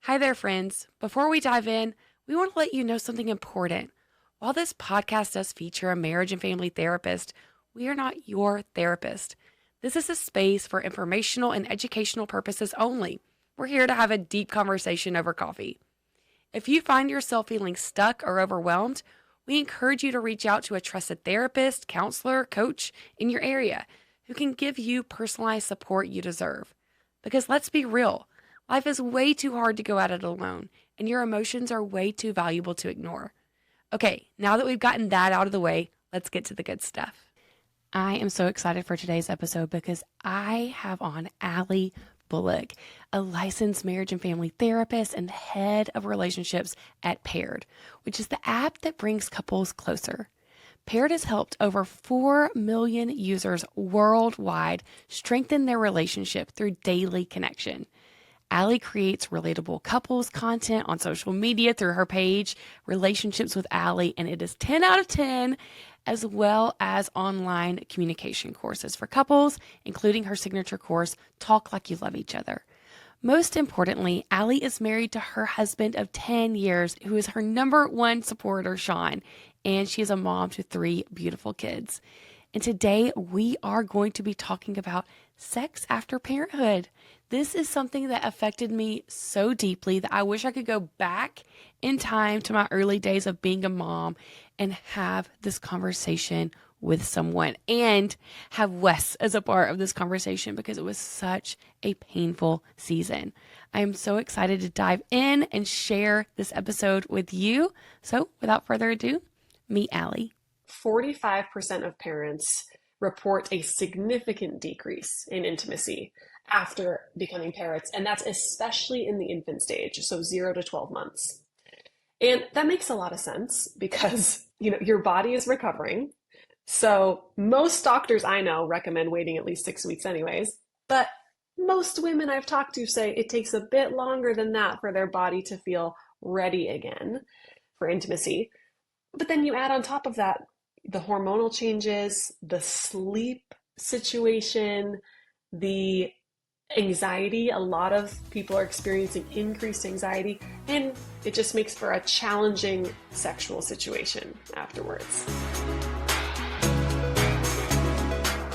Hi there, friends. Before we dive in, we want to let you know something important. While this podcast does feature a marriage and family therapist, we are not your therapist. This is a space for informational and educational purposes only. We're here to have a deep conversation over coffee. If you find yourself feeling stuck or overwhelmed, we encourage you to reach out to a trusted therapist, counselor, coach in your area who can give you personalized support you deserve. Because let's be real, life is way too hard to go at it alone, and your emotions are way too valuable to ignore. Okay, now that we've gotten that out of the way, let's get to the good stuff. I am so excited for today's episode because I have on Aly Bullock, a licensed marriage and family therapist and head of relationships at Paired, which is the app that brings couples closer. Paired has helped over 4 million users worldwide strengthen their relationship through daily connection. Aly creates relatable couples content on social media through her page, Relationships with Aly, and it is 10 out of 10, as well as online communication courses for couples, including her signature course, Talk Like You Love Each Other. Most importantly, Aly is married to her husband of 10 years, who is her number one supporter, Sean, and she is a mom to 3 beautiful kids. And today we are going to be talking about sex after parenthood. This is something that affected me so deeply that I wish I could go back in time to my early days of being a mom and have this conversation with someone and have Wes as a part of this conversation because it was such a painful season. I am so excited to dive in and share this episode with you. So without further ado, meet Aly. 45% of parents report a significant decrease in intimacy after becoming parents, and that's especially in the infant stage, so 0 to 12 months. And that makes a lot of sense because, your body is recovering. So most doctors I know recommend waiting at least 6 weeks anyways, but most women I've talked to say it takes a bit longer than that for their body to feel ready again for intimacy. But then you add on top of that the hormonal changes, the sleep situation, the anxiety. A lot of people are experiencing increased anxiety, and it just makes for a challenging sexual situation afterwards.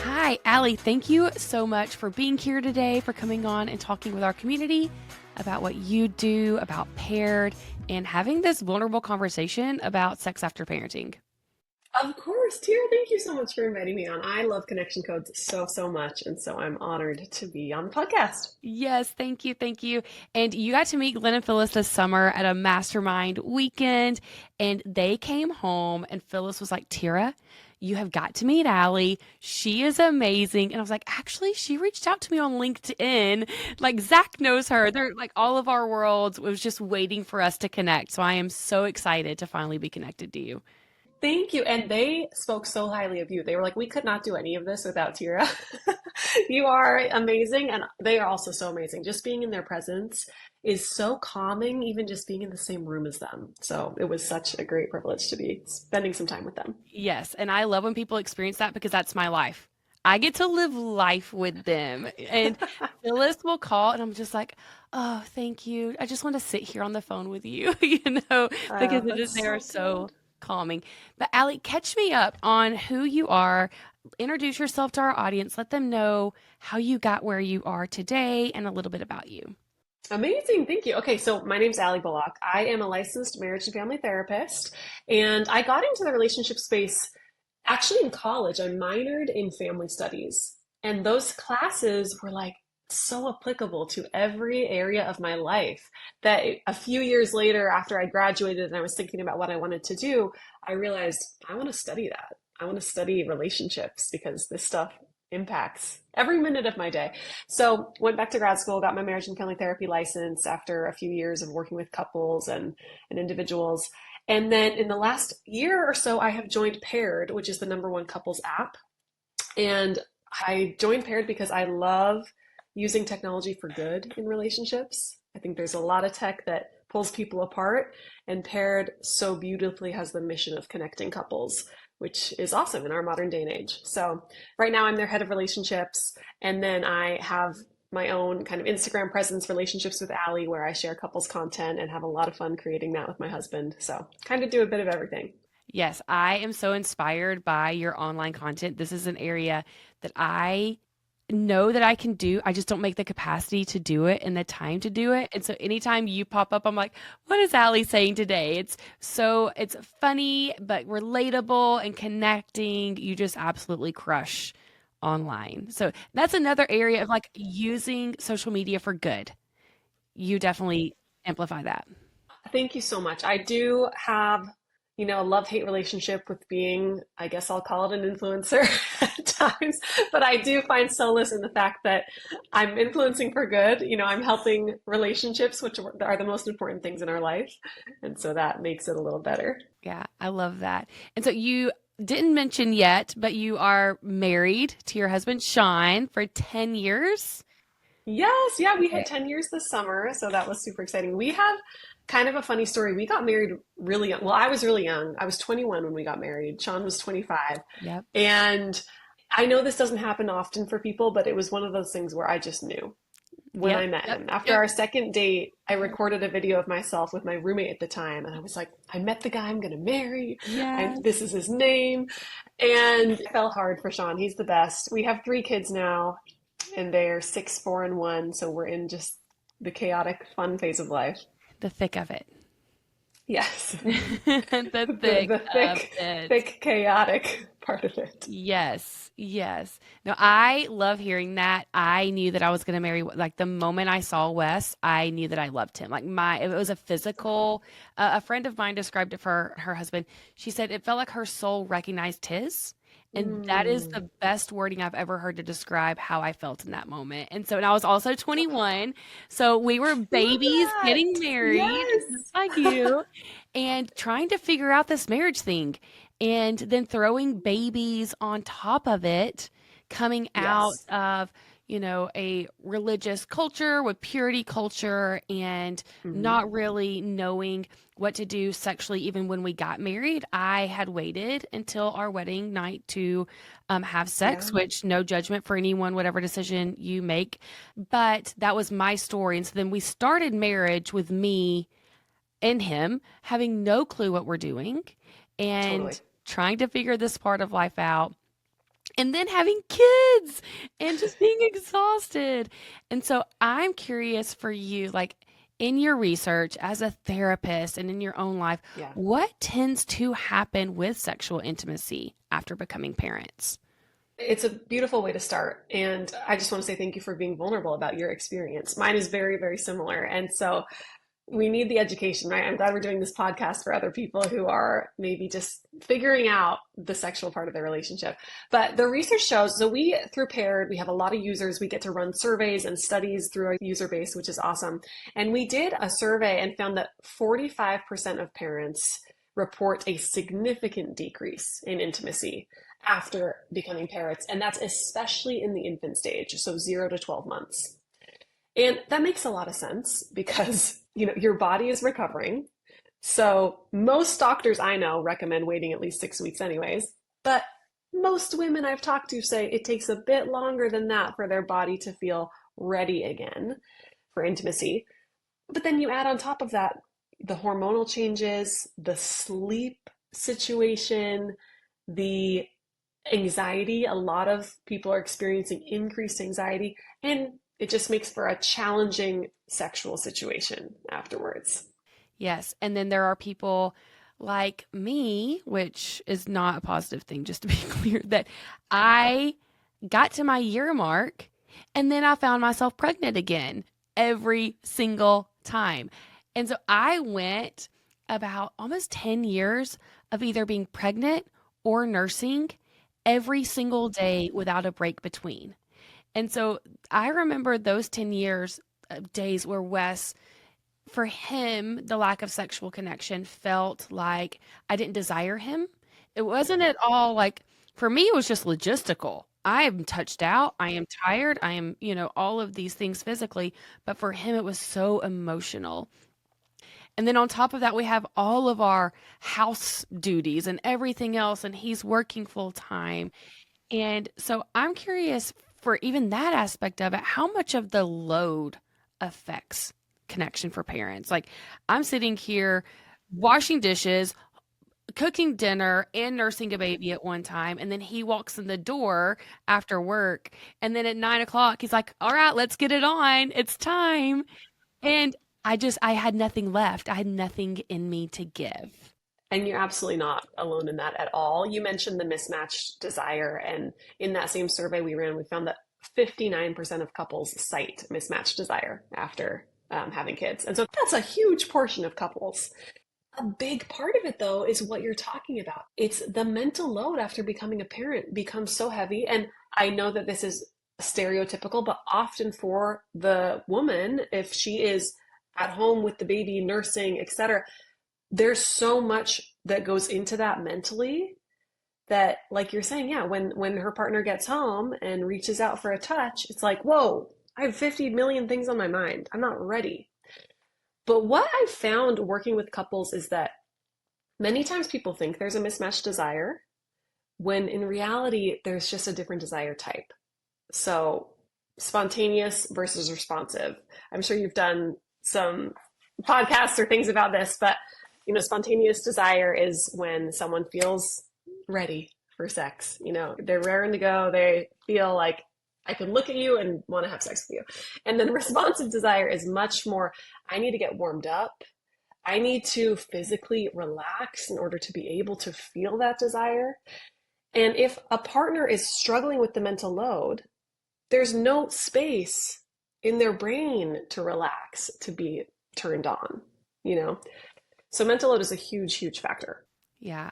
Hi, Aly. Thank you so much for being here today, for coming on and talking with our community about what you do, about Paired, and having this vulnerable conversation about sex after parenting. Of course, Tera, thank you so much for inviting me on. I love connection codes so much, and so I'm honored to be on the podcast. Yes, thank you, thank you. And you got to meet Glenn and Phyllis this summer at a mastermind weekend, and they came home, and Phyllis was like, Tera, you have got to meet Aly. She is amazing. And I was like, actually, she reached out to me on LinkedIn. Like, Zach knows her. They're like all of our worlds was just waiting for us to connect. So I am so excited to finally be connected to you. Thank you. And they spoke so highly of you. They were like, we could not do any of this without Tera. You are amazing. And they are also so amazing. Just being in their presence is so calming, even just being in the same room as them. So it was such a great privilege to be spending some time with them. Yes. And I love when people experience that because that's my life. I get to live life with them. And Phyllis will call, and I'm just like, oh, thank you. I just want to sit here on the phone with you, because That's they are so so good. calming. But Aly, catch me up on who you are. Introduce yourself to our audience. Let them know how you got where you are today and a little bit about you. Amazing. Thank you. Okay, so my name's Aly Bullock. I am a licensed marriage and family therapist, and I got into the relationship space actually in college. I minored in family studies, and those classes were like so applicable to every area of my life that a few years later, after I graduated and I was thinking about what I wanted to do, I realized I want to study that. I want to study relationships because this stuff impacts every minute of my day. So went back to grad school, got my marriage and family therapy license after a few years of working with couples and individuals. And then in the last year or so, I have joined Paired, which is the number one couples app. And I joined Paired because I love using technology for good in relationships. I think there's a lot of tech that pulls people apart, and Paired so beautifully has the mission of connecting couples, which is awesome in our modern day and age. So right now I'm their head of relationships, and then I have my own kind of Instagram presence, relationships with Aly, where I share couples content and have a lot of fun creating that with my husband. So kind of do a bit of everything. Yes, I am so inspired by your online content. This is an area that I know that I can do. I just don't make the capacity to do it and the time to do it. And so anytime you pop up, I'm like, what is Aly saying today? It's funny, but relatable and connecting. You just absolutely crush online. So that's another area of like using social media for good. You definitely amplify that. Thank you so much. I do have, a love-hate relationship with being, I guess I'll call it an influencer at times, but I do find solace in the fact that I'm influencing for good. I'm helping relationships, which are the most important things in our life. And so that makes it a little better. Yeah, I love that. And so you didn't mention yet, but you are married to your husband, Sean, for 10 years. Yes, yeah, we hit Okay. 10 years this summer, so that was super exciting. We have kind of a funny story. We got married really young. Well, I was really young. I was 21 when we got married. Sean was 25. Yep. And I know this doesn't happen often for people, but it was one of those things where I just knew when Yep. I met Yep. him. After Yep. our second date, I recorded a video of myself with my roommate at the time, and I was like, I met the guy I'm going to marry. Yes. This is his name. And it fell hard for Sean. He's the best. We have 3 kids now, and they're 6, 4, and 1. So we're in just the chaotic, fun phase of life. The thick of it. Yes. The The thick the of thick, it. thick, chaotic part of it. Yes, yes. No, I love hearing that. I knew that I was going to marry, like the moment I saw Wes, I knew that I loved him. It was a physical, a friend of mine described it for her husband. She said it felt like her soul recognized his. And that is Mm, the best wording I've ever heard to describe how I felt in that moment. And I was also 21. So we were love babies that. getting married, just Yes. like you, and trying to figure out this marriage thing and then throwing babies on top of it, coming out Yes. of, a religious culture with purity culture and Hmm. not really knowing what to do sexually. Even when we got married, I had waited until our wedding night to have sex, Yeah. which no judgment for anyone, whatever decision you make. But that was my story. And so then we started marriage with me and him having no clue what we're doing Totally. and trying to figure this part of life out and then having kids and just being exhausted. And so I'm curious for you, like in your research as a therapist and in your own life, Yeah. what tends to happen with sexual intimacy after becoming parents? It's a beautiful way to start. And I just want to say thank you for being vulnerable about your experience. Mine is very, very similar. And so we need the education, right? I'm glad we're doing this podcast for other people who are maybe just figuring out the sexual part of their relationship. But the research shows, so through Paired, we have a lot of users. We get to run surveys and studies through our user base, which is awesome. And we did a survey and found that 45% of parents report a significant decrease in intimacy after becoming parents. And that's especially in the infant stage, so 0 to 12 months. And that makes a lot of sense because, your body is recovering. So most doctors I know recommend waiting at least 6 weeks anyways. But most women I've talked to say it takes a bit longer than that for their body to feel ready again for intimacy. But then you add on top of that the hormonal changes, the sleep situation, the anxiety. A lot of people are experiencing increased anxiety, and it just makes for a challenging sexual situation afterwards. Yes. And then there are people like me, which is not a positive thing, just to be clear, that I got to my year mark and then I found myself pregnant again every single time. And so I went about almost 10 years of either being pregnant or nursing every single day without a break between. And so I remember those 10 years of days where Wes, for him, the lack of sexual connection felt like I didn't desire him. It wasn't at all like, for me, it was just logistical. I am touched out. I am tired. I am, all of these things physically. But for him, it was so emotional. And then on top of that, we have all of our house duties and everything else. And he's working full time. And so I'm curious for even that aspect of it, how much of the load affects connection for parents? Like, I'm sitting here washing dishes, cooking dinner, and nursing a baby at one time. And then he walks in the door after work. And then at 9 o'clock, he's like, all right, let's get it on. It's time. And I had nothing left. I had nothing in me to give. And you're absolutely not alone in that at all. You mentioned the mismatched desire. And in that same survey we ran, we found that 59% of couples cite mismatched desire after having kids. And so that's a huge portion of couples. A big part of it, though, is what you're talking about. It's the mental load after becoming a parent becomes so heavy. And I know that this is stereotypical, but often for the woman, if she is at home with the baby, nursing, etc., there's so much that goes into that mentally that, like you're saying, yeah, when her partner gets home and reaches out for a touch, it's like, whoa, I have 50 million things on my mind. I'm not ready. But what I've found working with couples is that many times people think there's a mismatched desire when in reality there's just a different desire type. So spontaneous versus responsive. I'm sure you've done some podcasts or things about this, but spontaneous desire is when someone feels ready for sex. They're raring to go. They feel like I could look at you and want to have sex with you. And then responsive desire is much more, I need to get warmed up. I need to physically relax in order to be able to feel that desire. And if a partner is struggling with the mental load, there's no space in their brain to relax, to be turned on, you know? So mental load is a huge, huge factor. Yeah.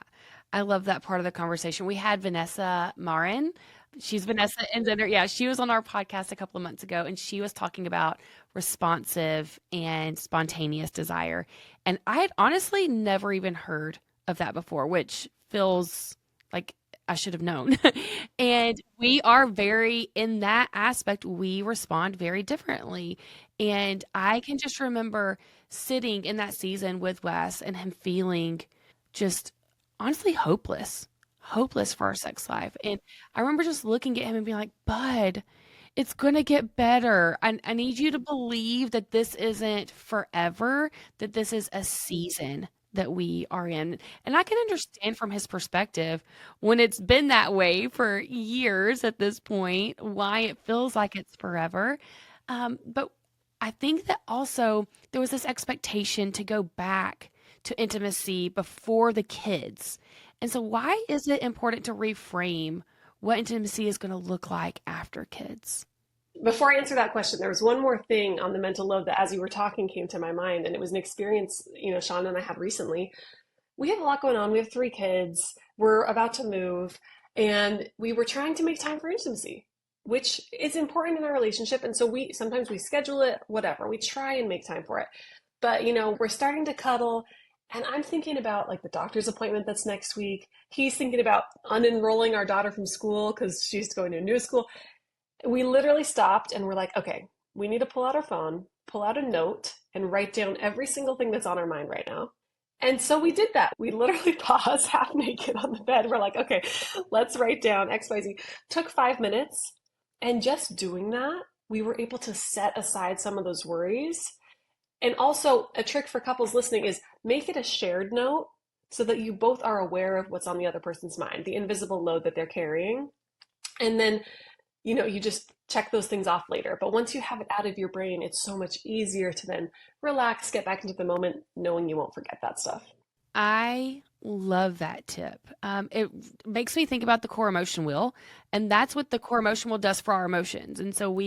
I love that part of the conversation. We had Vanessa Marin. She's Vanessa Enzender. Yeah, she was on our podcast a couple of months ago, and she was talking about responsive and spontaneous desire. And I had honestly never even heard of that before, which feels like I should have known. And we are very, in that aspect, we respond very differently. And I can just remember sitting in that season with Wes and him feeling just honestly hopeless for our sex life. And I remember just looking at him and being like, Bud, it's going to get better. I need you to believe that this isn't forever, that this is a season that we are in. And I can understand from his perspective when it's been that way for years at this point, why it feels like it's forever. But I think that also there was this expectation to go back to intimacy before the kids. And so, why is it important to reframe what intimacy is going to look like after kids? Before I answer that question, there was one more thing on the mental load that, as you were talking, came to my mind, and it was an experience Sean and I had recently. We have a lot going on. We have 3 kids. We're about to move, and we were trying to make time for intimacy, which is important in our relationship. And so we sometimes we schedule it, whatever. We try and make time for it, but we're starting to cuddle. And I'm thinking about like the doctor's appointment that's next week. He's thinking about unenrolling our daughter from school because she's going to a new school. We literally stopped and we're like, okay, we need to pull out our phone, pull out a note, and write down every single thing that's on our mind right now. And so we did that. We literally paused half naked on the bed. We're like, okay, let's write down XYZ. Took 5 minutes. And just doing that, we were able to set aside some of those worries. And also, a trick for couples listening is make it a shared note so that you both are aware of what's on the other person's mind, the invisible load that they're carrying. And then you just check those things off later. But once you have it out of your brain, it's so much easier to then relax, get back into the moment, knowing you won't forget that stuff. I love that tip. It makes me think about the core emotion wheel, and that's what the core emotion wheel does for our emotions. And so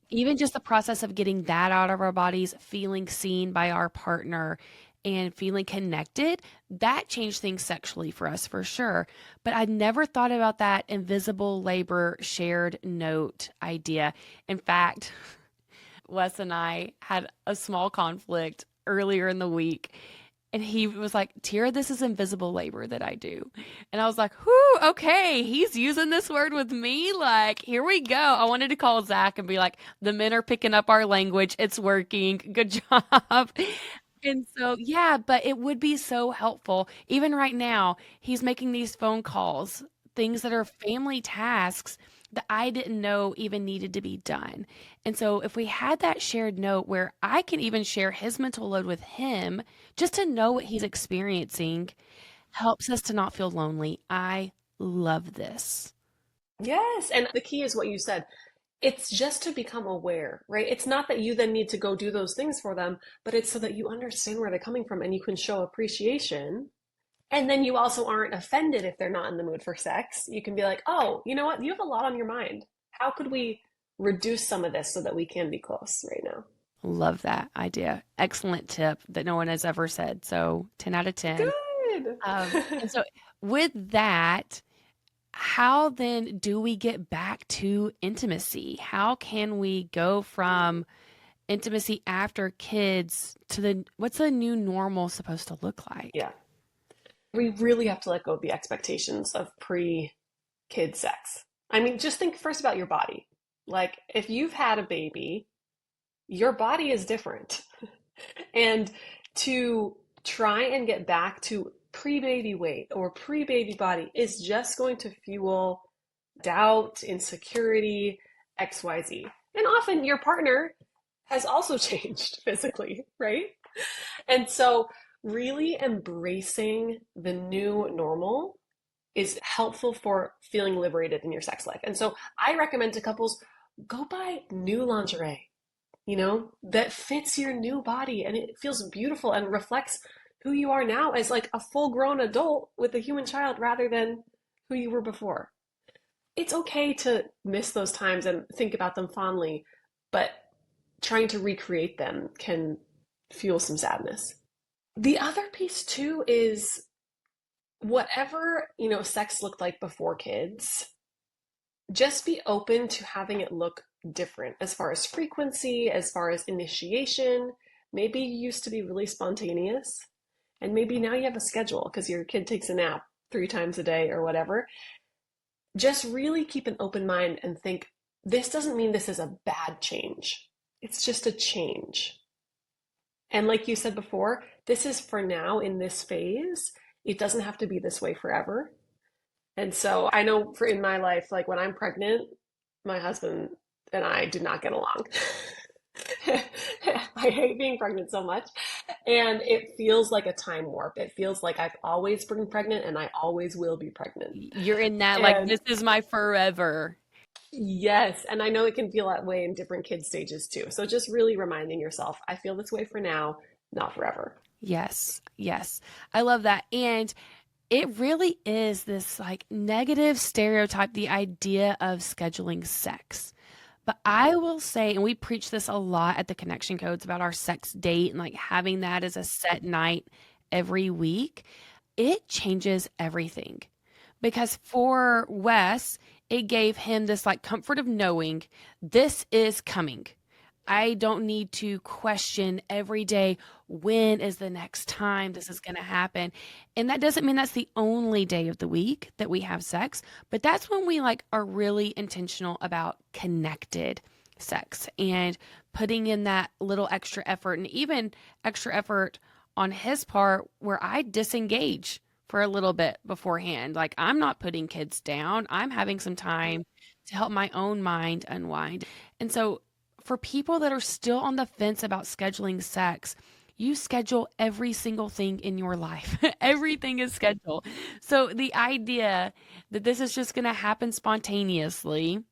even just the process of getting that out of our bodies, feeling seen by our partner, and feeling connected, that changed things sexually for us for sure. But I'd never thought about that invisible labor shared note idea. In fact, Wes and I had a small conflict earlier in the week. And he was like, Tera, this is invisible labor that I do. And I was like, whoo, okay, he's using this word with me. Like, here we go. I wanted to call Zach and be like, the men are picking up our language. It's working. Good job. And so, yeah, but it would be so helpful. Even right now, he's making these phone calls, things that are family tasks. that I didn't know even needed to be done. And so if we had that shared note where I can even share his mental load with him just to know what he's experiencing helps us to not feel lonely. I love this. Yes. And the key is what you said. It's just to become aware, right? It's not that you then need to go do those things for them, but it's so that you understand where they're coming from and you can show appreciation. And then you also aren't offended if they're not in the mood for sex. You can be like, oh, you know what? You have a lot on your mind. How could we reduce some of this so that we can be close right now? Love that idea. Excellent tip that no one has ever said. So 10 out of 10. Good. And so with that, how then do we get back to intimacy? How can we go from intimacy after kids to what's the new normal supposed to look like? Yeah. We really have to let go of the expectations of pre-kid sex. I mean, just think first about your body. Like, if you've had a baby, your body is different. And to try and get back to pre-baby weight or pre-baby body is just going to fuel doubt, insecurity, XYZ. And often your partner has also changed physically, right? And so really embracing the new normal is helpful for feeling liberated in your sex life. And so I recommend to couples go buy new lingerie, that fits your new body and it feels beautiful and reflects who you are now as like a full grown adult with a human child rather than who you were before. It's okay to miss those times and think about them fondly, but trying to recreate them can fuel some sadness. The other piece too is whatever, sex looked like before kids, just be open to having it look different as far as frequency, as far as initiation. Maybe you used to be really spontaneous, and maybe now you have a schedule because your kid takes a nap 3 times a day or whatever. Just really keep an open mind and think this doesn't mean this is a bad change. It's just a change. And like you said before, this is for now in this phase. It doesn't have to be this way forever. And so I know for in my life, like when I'm pregnant, my husband and I do not get along. I hate being pregnant so much. And it feels like a time warp. It feels like I've always been pregnant and I always will be pregnant. You're in that, like, And this is my forever. yes, and I know it can feel that way in different kid stages too. So just really reminding yourself, I feel this way for now, not forever. Yes, yes. I love that. And it really is this like negative stereotype, the idea of scheduling sex. But I will say, and we preach this a lot at the Connection Codes about our sex date and like having that as a set night every week, it changes everything. Because for Wes, it gave him this like comfort of knowing this is coming. I don't need to question every day when is the next time this is going to happen. And that doesn't mean that's the only day of the week that we have sex, but that's when we like are really intentional about connected sex and putting in that little extra effort and even extra effort on his part where I disengage for a little bit beforehand. Like I'm not putting kids down. I'm having some time to help my own mind unwind. And so for people that are still on the fence about scheduling sex, you schedule every single thing in your life. Everything is scheduled. So the idea that this is just going to happen spontaneously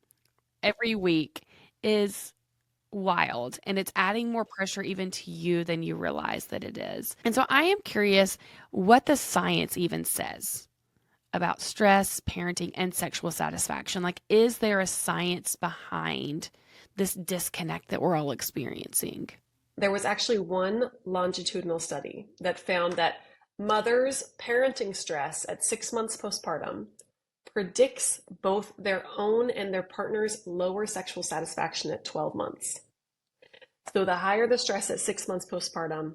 every week is wild, and it's adding more pressure even to you than you realize that it is. And so I am curious what the science even says about stress, parenting, and sexual satisfaction. Like, is there a science behind this disconnect that we're all experiencing? There was actually one longitudinal study that found that mothers' parenting stress at 6 months postpartum predicts both their own and their partner's lower sexual satisfaction at 12 months. So the higher the stress at 6 months postpartum,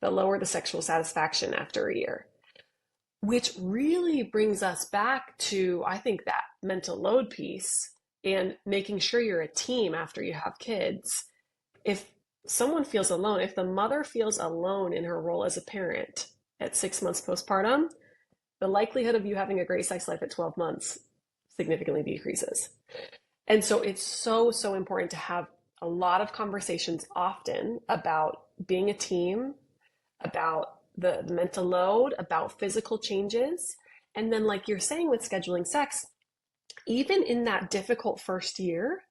the lower the sexual satisfaction after a year. Which really brings us back to, I think, that mental load piece and making sure you're a team after you have kids. If someone feels alone, if the mother feels alone in her role as a parent at 6 months postpartum, the likelihood of you having a great sex life at 12 months significantly decreases. And so it's so, so important to have a lot of conversations often about being a team, about the mental load, about physical changes. And then, like you're saying with scheduling sex, even in that difficult first year,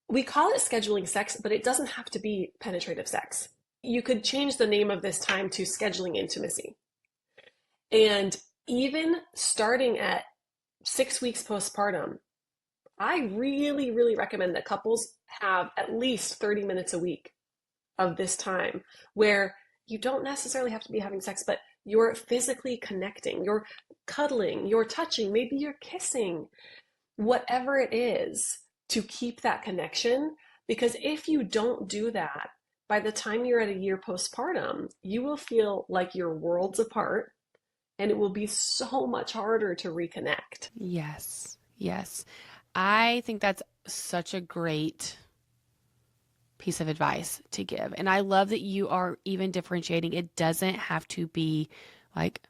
we call it scheduling sex, but it doesn't have to be penetrative sex. You could change the name of this time to scheduling intimacy. And even starting at 6 weeks postpartum, I really, really recommend that couples have at least 30 minutes a week of this time where you don't necessarily have to be having sex, but you're physically connecting, you're cuddling, you're touching, maybe you're kissing, whatever it is to keep that connection. Because if you don't do that, by the time you're at a year postpartum, you will feel like you're worlds apart and it will be so much harder to reconnect. Yes. Yes. I think that's such a great piece of advice to give. And I love that you are even differentiating. It doesn't have to be like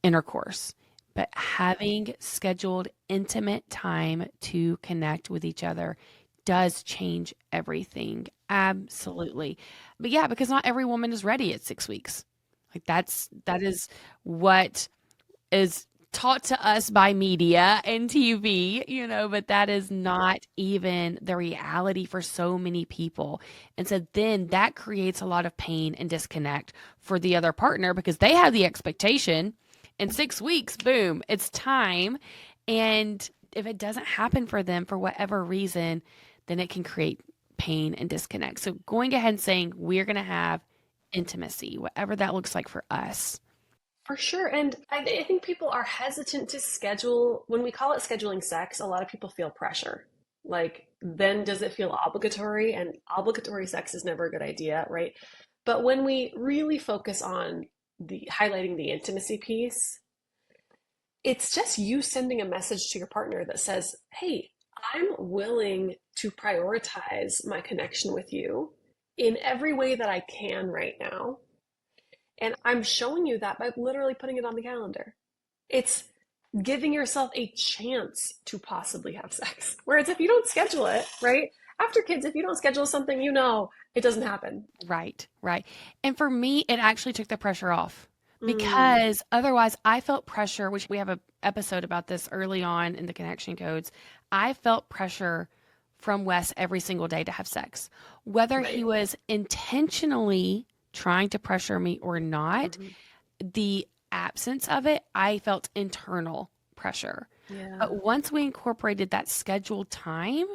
intercourse, but having scheduled intimate time to connect with each other does change everything. Absolutely. But yeah, because not every woman is ready at 6 weeks. Like that is what is taught to us by media and TV, but that is not even the reality for so many people. And so then that creates a lot of pain and disconnect for the other partner because they have the expectation in 6 weeks, boom, it's time. And if it doesn't happen for them for whatever reason, then it can create pain and disconnect. So going ahead and saying, we're going to have intimacy, whatever that looks like for us. For sure. And I think people are hesitant to schedule. When we call it scheduling sex, a lot of people feel pressure. Like, then does it feel obligatory? And obligatory sex is never a good idea, right? But when we really focus on the highlighting the intimacy piece, it's just you sending a message to your partner that says, hey, I'm willing to prioritize my connection with you in every way that I can right now. And I'm showing you that by literally putting it on the calendar. It's giving yourself a chance to possibly have sex. Whereas if you don't schedule it, right? After kids, if you don't schedule something, it doesn't happen. Right, right. And for me, it actually took the pressure off Mm, because otherwise I felt pressure, which we have an episode about this early on in the connection codes. I felt pressure from Wes every single day to have sex, whether he right. was intentionally trying to pressure me or not. Hmm. The absence of it, I felt internal pressure. Yeah. But once we incorporated that scheduled time,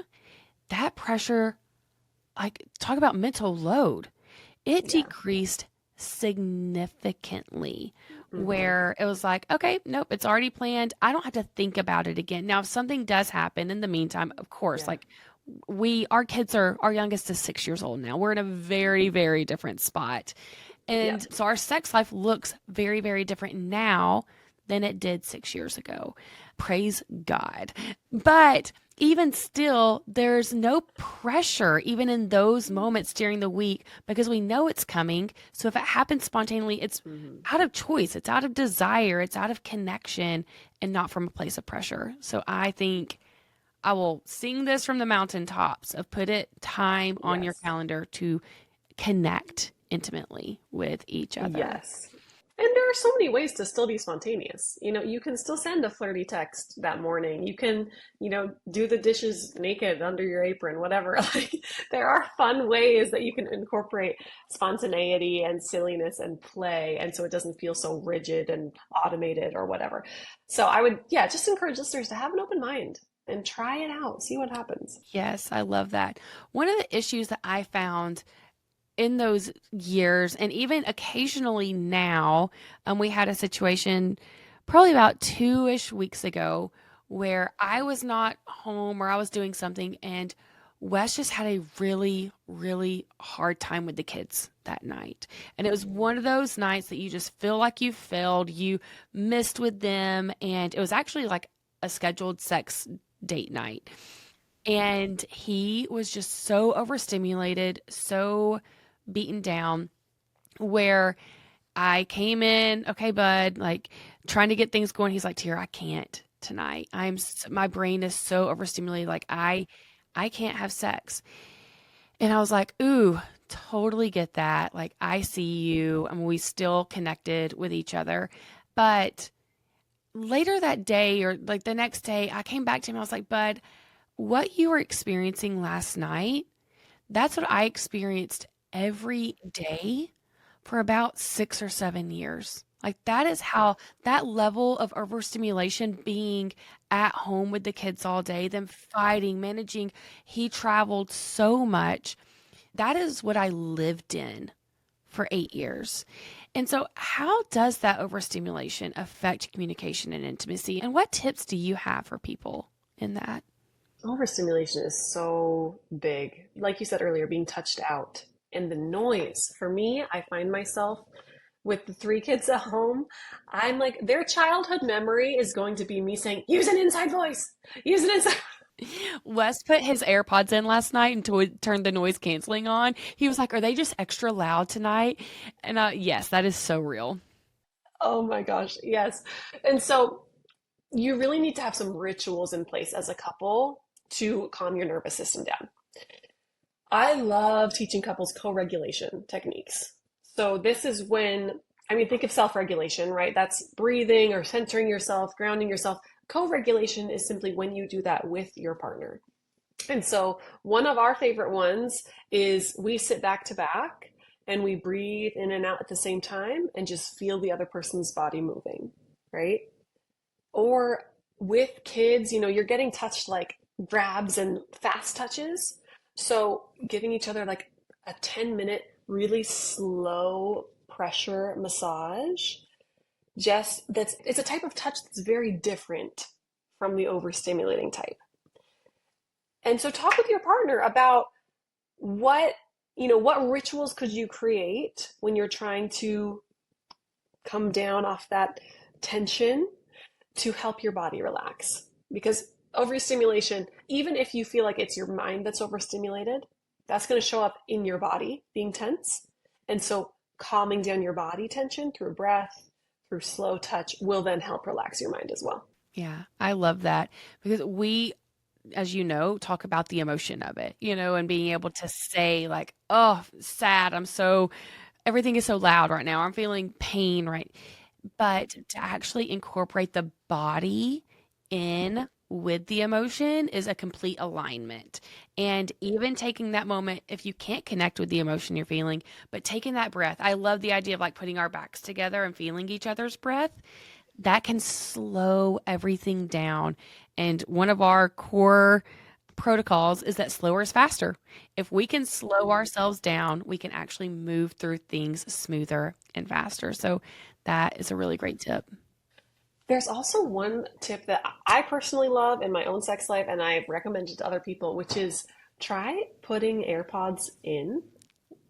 that pressure, like talk about mental load, it Yeah. decreased significantly Hmm. where it was like, okay, nope, it's already planned. I don't have to think about it again. Now, if something does happen in the meantime, of course, Yeah. like our youngest is 6 years old now. We're in a very, very different spot. And Yep. so our sex life looks very, very different now than it did 6 years ago. Praise God. But even still, there's no pressure, even in those moments during the week, because we know it's coming. So if it happens spontaneously, it's Hmm. out of choice, it's out of desire, it's out of connection, and not from a place of pressure. So I think I will sing this from the mountaintops of put it time on your Yes. calendar to connect intimately with each other. Yes. And there are so many ways to still be spontaneous. You can still send a flirty text that morning. You can, do the dishes naked under your apron, whatever. Like, there are fun ways that you can incorporate spontaneity and silliness and play. And so it doesn't feel so rigid and automated or whatever. So I would, yeah, just encourage listeners to have an open mind and try it out, see what happens. Yes, I love that. One of the issues that I found in those years, and even occasionally now, we had a situation probably about 2-ish weeks ago where I was not home or I was doing something, and Wes just had a really, really hard time with the kids that night. And it was one of those nights that you just feel like you failed, you missed with them, and it was actually like a scheduled sex date night. And he was just so overstimulated, so beaten down, where I came in, okay, bud, like trying to get things going. He's like, Tara, I can't. tonight. My brain is so overstimulated. Like I can't have sex. And I was like, ooh, totally get that. Like I see you. I mean, we still connected with each other. But later that day or like the next day, I came back to him. I was like, bud, what you were experiencing last night, that's what I experienced every day for about 6 or 7 years. Like that is how that level of overstimulation, being at home with the kids all day, them fighting, managing, he traveled so much. That is what I lived in for 8 years. And so, how does that overstimulation affect communication and intimacy? And what tips do you have for people in that? Overstimulation is so big. Like you said earlier, being touched out and the noise. For me, I find myself with the three kids at home, I'm like, their childhood memory is going to be me saying, use an inside voice, use an inside. Wes put his AirPods in last night and turned the noise canceling on. He was like, "Are they just extra loud tonight?" And yes, that is so real. Oh my gosh, yes. And so you really need to have some rituals in place as a couple to calm your nervous system down. I love teaching couples co-regulation techniques. So this is when, I mean, think of self-regulation, right? That's breathing or centering yourself, grounding yourself. Co-regulation is simply when you do that with your partner. And so one of our favorite ones is we sit back to back and we breathe in and out at the same time and just feel the other person's body moving, right? Or with kids, you're getting touched like grabs and fast touches. So giving each other like a 10-minute, really slow pressure massage, it's a type of touch that's very different from the overstimulating type. And so talk with your partner about what, what rituals could you create when you're trying to come down off that tension to help your body relax. Because overstimulation, even if you feel like it's your mind that's overstimulated, that's going to show up in your body being tense. And so calming down your body tension through breath, through slow touch will then help relax your mind as well. Yeah, I love that because we, as you know, talk about the emotion of it, and being able to say like, "Oh, sad. Everything is so loud right now. I'm feeling pain, right?" But to actually incorporate the body in with the emotion is a complete alignment. And even taking that moment, if you can't connect with the emotion you're feeling, but taking that breath, I love the idea of like putting our backs together and feeling each other's breath. That can slow everything down. And one of our core protocols is that slower is faster. If we can slow ourselves down, we can actually move through things smoother and faster. So that is a really great tip. There's also one tip that I personally love in my own sex life, and I've recommended to other people, which is try putting AirPods in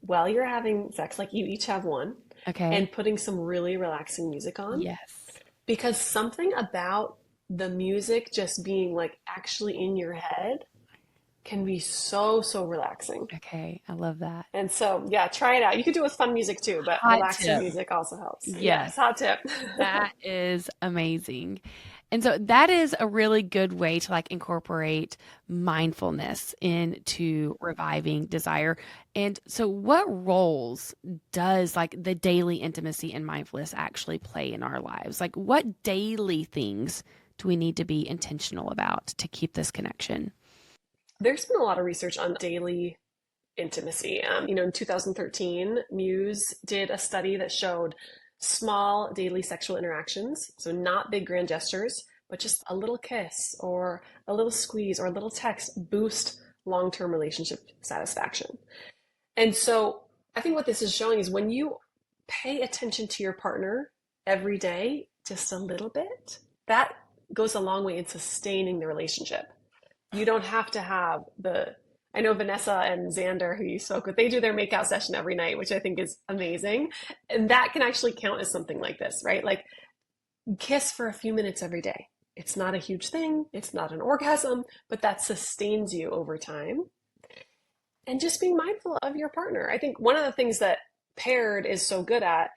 while you're having sex, like you each have one, Okay. and putting some really relaxing music on. Yes. Because something about the music just being like actually in your head can be so, so relaxing. Okay. I love that. And so, yeah, try it out. You could do it with fun music too, but Hot relaxing tip. music also helps. Yes. Yes, hot tip. That is amazing. And so that is a really good way to like incorporate mindfulness into reviving desire. And so what roles does like the daily intimacy and mindfulness actually play in our lives? Like what daily things do we need to be intentional about to keep this connection? There's been a lot of research on daily intimacy. In 2013, Muse did a study that showed small daily sexual interactions, so not big grand gestures, but just a little kiss or a little squeeze or a little text boost long-term relationship satisfaction. And so I think what this is showing is when you pay attention to your partner every day, just a little bit, that goes a long way in sustaining the relationship. You don't have to have I know Vanessa and Xander, who you spoke with, they do their makeout session every night, which I think is amazing. And that can actually count as something like this, right? Like kiss for a few minutes every day. It's not a huge thing. It's not an orgasm, but that sustains you over time. And just being mindful of your partner. I think one of the things that Paired is so good at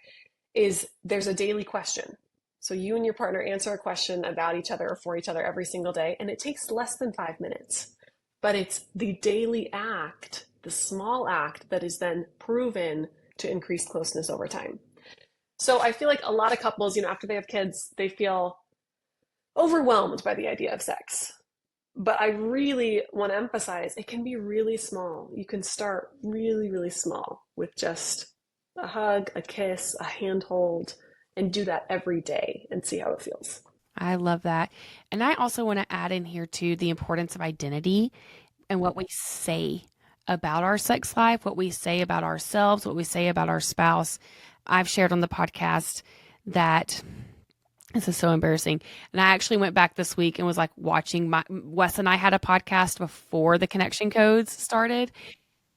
is there's a daily question. So you and your partner answer a question about each other or for each other every single day, and it takes less than 5 minutes. But it's the daily act, the small act that is then proven to increase closeness over time. So I feel like a lot of couples, after they have kids, they feel overwhelmed by the idea of sex. But I really want to emphasize it can be really small. You can start really, really small with just a hug, a kiss, a handhold, and do that every day and see how it feels. I love that. And I also want to add in here too the importance of identity and what we say about our sex life, what we say about ourselves, what we say about our spouse. I've shared on the podcast that this is so embarrassing. And I actually went back this week and was like watching Wes and I had a podcast before the connection codes started.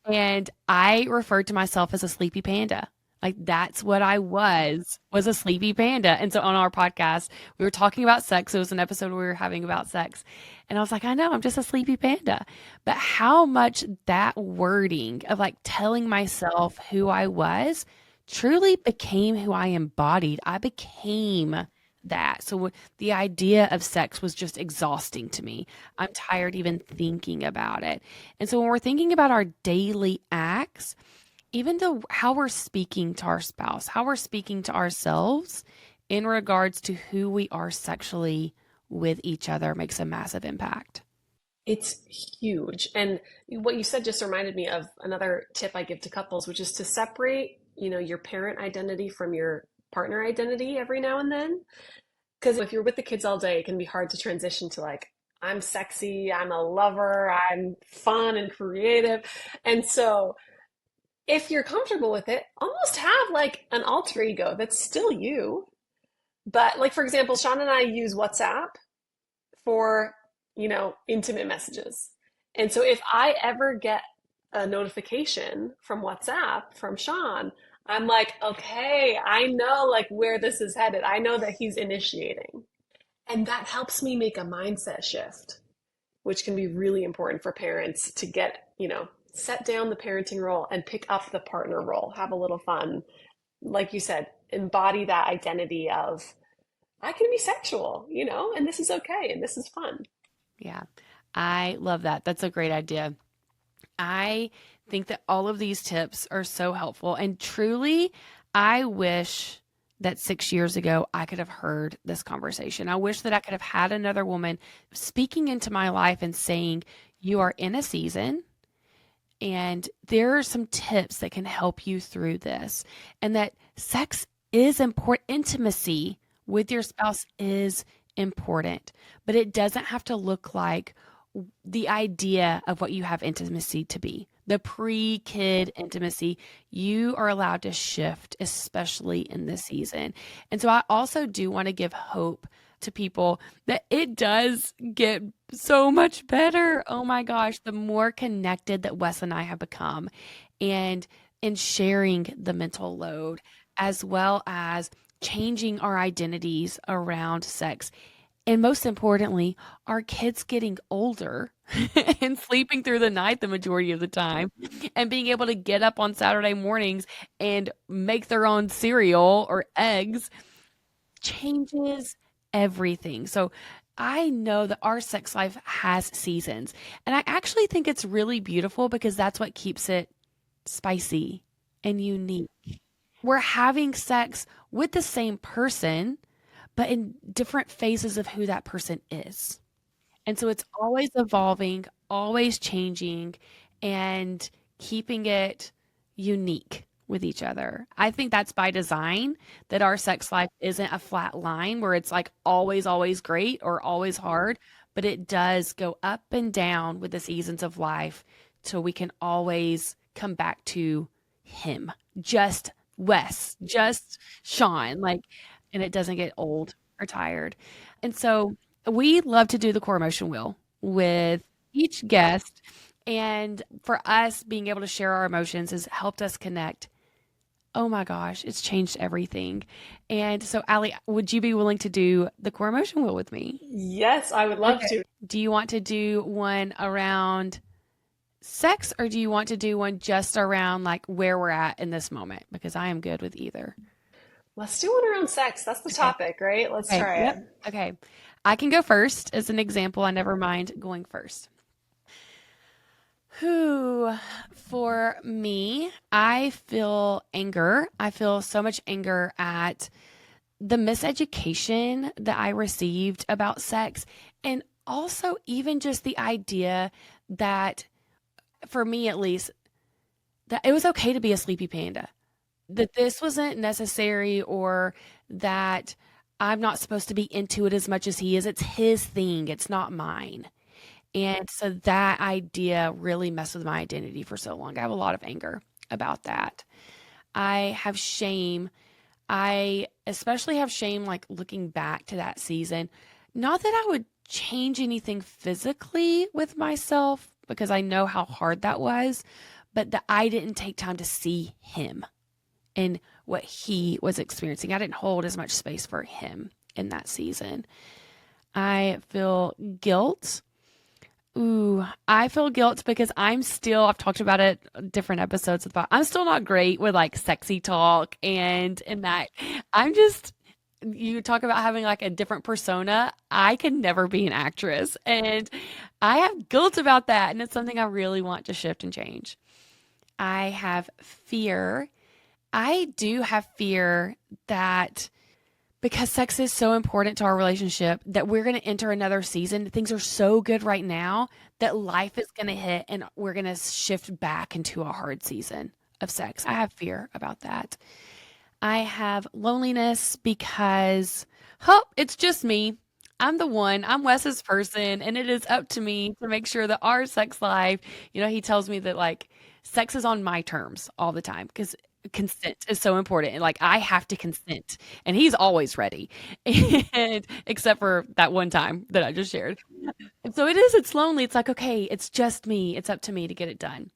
And I referred to myself as a sleepy panda. Like that's what I was a sleepy panda. And so on our podcast, we were talking about sex. It was an episode we were having about sex. And I was like, I know, I'm just a sleepy panda. But how much that wording of like telling myself who I was truly became who I embodied. I became that. So the idea of sex was just exhausting to me. I'm tired even thinking about it. And so when we're thinking about our daily acts, even though how we're speaking to our spouse, how we're speaking to ourselves in regards to who we are sexually with each other makes a massive impact. It's huge. And what you said just reminded me of another tip I give to couples, which is to separate, your parent identity from your partner identity every now and then. Because if you're with the kids all day, it can be hard to transition to like, I'm sexy, I'm a lover, I'm fun and creative. And so if you're comfortable with it, almost have like an alter ego that's still you. But like, for example, Sean and I use WhatsApp for, intimate messages. And so if I ever get a notification from WhatsApp from Sean, I'm like, okay, I know like where this is headed. I know that he's initiating. And that helps me make a mindset shift, which can be really important for parents to get, set down the parenting role and pick up the partner role, have a little fun. Like you said, embody that identity of, I can be sexual, and this is okay and this is fun. Yeah, I love that. That's a great idea. I think that all of these tips are so helpful. And truly, I wish that 6 years ago I could have heard this conversation. I wish that I could have had another woman speaking into my life and saying, you are in a season and there are some tips that can help you through this. And that sex is important. Intimacy with your spouse is important, but it doesn't have to look like the idea of what you have intimacy to be. The pre-kid intimacy, you are allowed to shift, especially in this season. And so I also do want to give hope to people that it does get so much better. Oh my gosh, the more connected that Wes and I have become and in sharing the mental load as well as changing our identities around sex. And most importantly, our kids getting older and sleeping through the night the majority of the time and being able to get up on Saturday mornings and make their own cereal or eggs changes everything. So I know that our sex life has seasons. And I actually think it's really beautiful because that's what keeps it spicy and unique. We're having sex with the same person, but in different phases of who that person is. And so it's always evolving, always changing, and keeping it unique with each other. I think that's by design that our sex life isn't a flat line where it's like always, always great or always hard, but it does go up and down with the seasons of life till we can always come back to him, just Wes, just Sean, like, and it doesn't get old or tired. And so we love to do the core emotion wheel with each guest. And for us, being able to share our emotions has helped us connect. Oh my gosh, it's changed everything. And so, Aly, would you be willing to do the core emotion wheel with me? Yes, I would love Okay. to. Do you want to do one around sex or do you want to do one just around like where we're at in this moment? Because I am good with either. Let's do one around sex. That's the Okay. topic, right? Let's Okay. try Yep. it. Okay. I can go first as an example. I never mind going first. Who, for me, I feel anger. I feel so much anger at the miseducation that I received about sex. And also, even just the idea that, for me at least, that it was okay to be a sleepy panda, that this wasn't necessary, or that I'm not supposed to be into it as much as he is. It's his thing, it's not mine. And so that idea really messed with my identity for so long. I have a lot of anger about that. I have shame. I especially have shame, like looking back to that season. Not that I would change anything physically with myself because I know how hard that was, but that I didn't take time to see him and what he was experiencing. I didn't hold as much space for him in that season. I feel guilt. Ooh, I feel guilt because I've talked about it different episodes about, I'm still not great with like sexy talk and that I'm just, you talk about having like a different persona. I can never be an actress. And I have guilt about that. And it's something I really want to shift and change. I have fear. I do have fear that because sex is so important to our relationship, that we're going to enter another season. Things are so good right now that life is going to hit and we're going to shift back into a hard season of sex. I have fear about that. I have loneliness because, oh, it's just me. I'm the one. I'm Wes's person, and it is up to me to make sure that our sex life, he tells me that like sex is on my terms all the time because consent is so important. And like I have to consent, and he's always ready. And except for that one time that I just shared. And so it's lonely. It's like, okay, it's just me. It's up to me to get it done.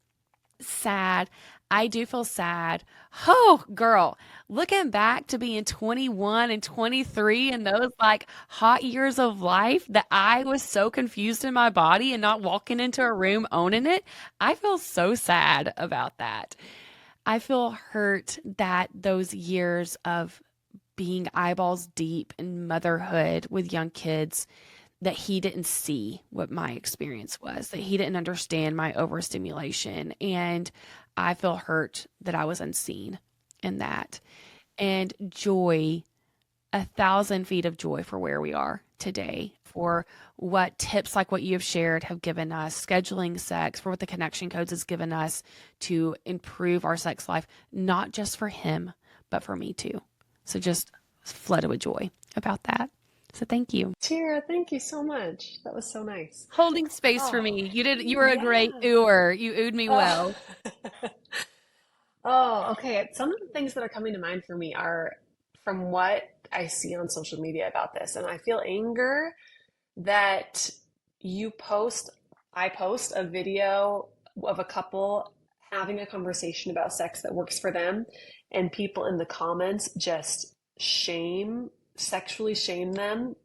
Sad. I do feel sad. Oh, girl, looking back to being 21 and 23 and those like hot years of life that I was so confused in my body and not walking into a room owning it, I feel so sad about that. I feel hurt that those years of being eyeballs deep in motherhood with young kids, that he didn't see what my experience was, that he didn't understand my overstimulation. And I feel hurt that I was unseen in that. And joy, 1,000 feet of joy for where we are today, for what tips like what you have shared have given us, scheduling sex, for what the connection codes has given us to improve our sex life, not just for him, but for me too. So just flooded with joy about that. So thank you. Tira, thank you so much. That was so nice. Holding space for Oh, me. You were a great yeah. ooer. You oohed me Oh. well. Oh, okay. Some of the things that are coming to mind for me are from what I see on social media about this. And I feel anger that I post a video of a couple having a conversation about sex that works for them, and people in the comments just sexually shame them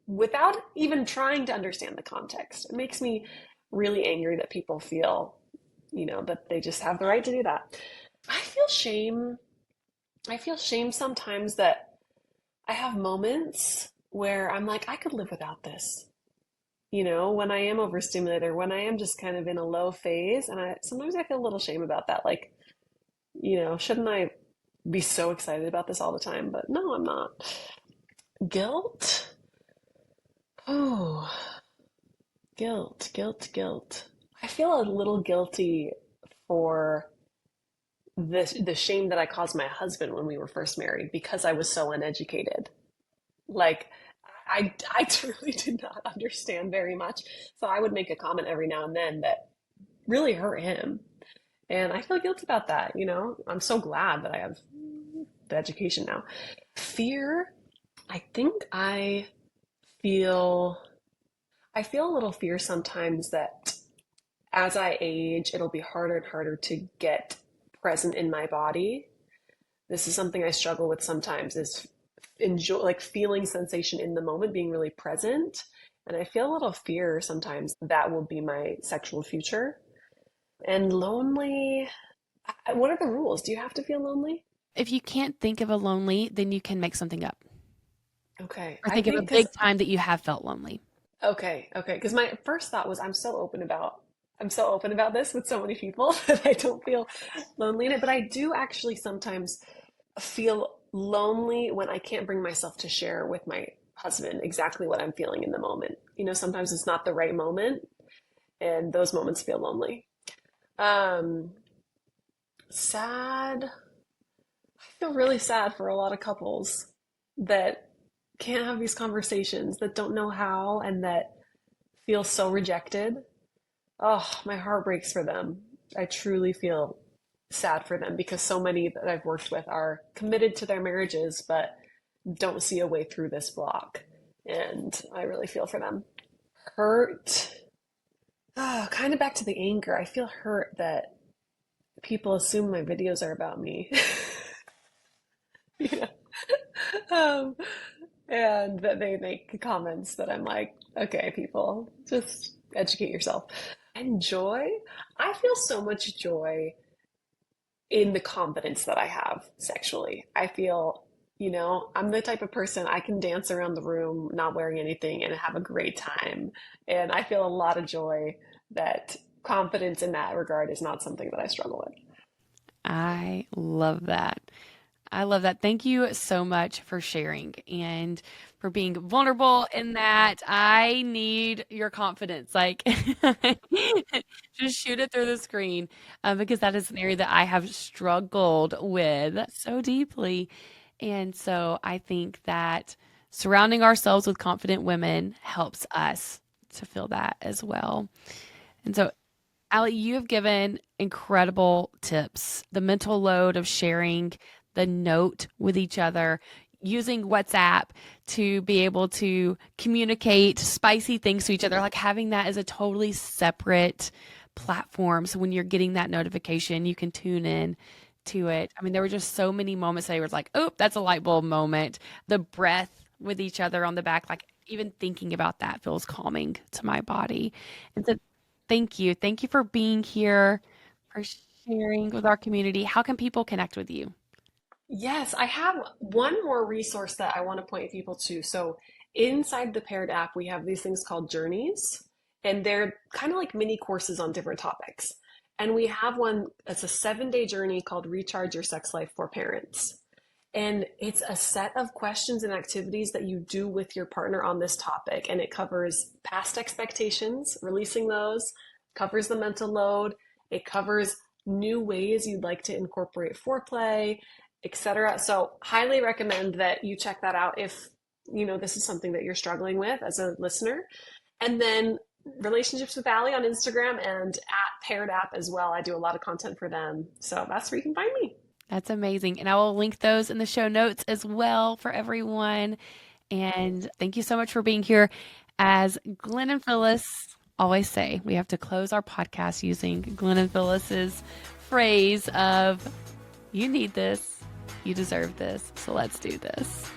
without even trying to understand the context. It makes me really angry that people feel, that they just have the right to do that. I feel shame. I feel shame sometimes that I have moments where I'm like, I could live without this. When I am overstimulated or when I am just kind of in a low phase, and sometimes I feel a little shame about that. Like, shouldn't I be so excited about this all the time? But no, I'm not. Guilt? Oh, guilt. I feel a little guilty for the shame that I caused my husband when we were first married because I was so uneducated. Like, I truly did not understand very much. So I would make a comment every now and then that really hurt him. And I feel guilty about that. I'm so glad that I have the education now. Fear, I think feel I feel a little fear sometimes that as I age, it'll be harder and harder to get present in my body. This is something I struggle with sometimes is enjoy like feeling sensation in the moment, being really present. And I feel a little fear sometimes that will be my sexual future. And lonely, what are the rules? Do you have to feel lonely? If you can't think of a lonely, then you can make something up Okay. or I think of a think because big time that you have felt lonely. okay. Because my first thought was I'm so open about this with so many people that I don't feel lonely in it. But I do actually sometimes feel lonely when I can't bring myself to share with my husband exactly what I'm feeling in the moment. Sometimes it's not the right moment, and those moments feel lonely. Um, sad. I feel really sad for a lot of couples that can't have these conversations, that don't know how, and that feel so rejected. Oh, my heart breaks for them. I truly feel sad for them because so many that I've worked with are committed to their marriages but don't see a way through this block. And I really feel for them. Hurt. Oh, kind of back to the anger. I feel hurt that people assume my videos are about me. you know? um, and that they make comments that I'm like, okay, people, just educate yourself. And joy, I feel so much joy in the confidence that I have sexually. I feel, I'm the type of person I can dance around the room not wearing anything and have a great time. And I feel a lot of joy that confidence in that regard is not something that I struggle with. I love that. I love that. Thank you so much for sharing and for being vulnerable in that. I need your confidence. Like, just shoot it through the screen because that is an area that I have struggled with so deeply. And so I think that surrounding ourselves with confident women helps us to feel that as well. And so Aly, you have given incredible tips. The mental load of sharing the note with each other, using WhatsApp to be able to communicate spicy things to each other, like having that as a totally separate platform. So when you're getting that notification, you can tune in to it. I mean, there were just so many moments that I was like, oh, that's a light bulb moment. The breath with each other on the back, like even thinking about that feels calming to my body. And so thank you. Thank you for being here, for sharing with our community. How can people connect with you? Yes, I have one more resource that I want to point people to. So, inside the Paired app, we have these things called journeys, and they're kind of like mini courses on different topics. And we have one that's a 7-day journey called Recharge Your Sex Life for Parents. And it's a set of questions and activities that you do with your partner on this topic. And it covers past expectations, releasing those, covers the mental load, it covers new ways you'd like to incorporate foreplay, etc. So, highly recommend that you check that out if this is something that you're struggling with as a listener. And then relationships with Aly on Instagram and at Paired App as well. I do a lot of content for them. So that's where you can find me. That's amazing. And I will link those in the show notes as well for everyone. And thank you so much for being here. As Glenn and Phyllis always say, we have to close our podcast using Glenn and Phyllis's phrase of, you need this, you deserve this, so let's do this.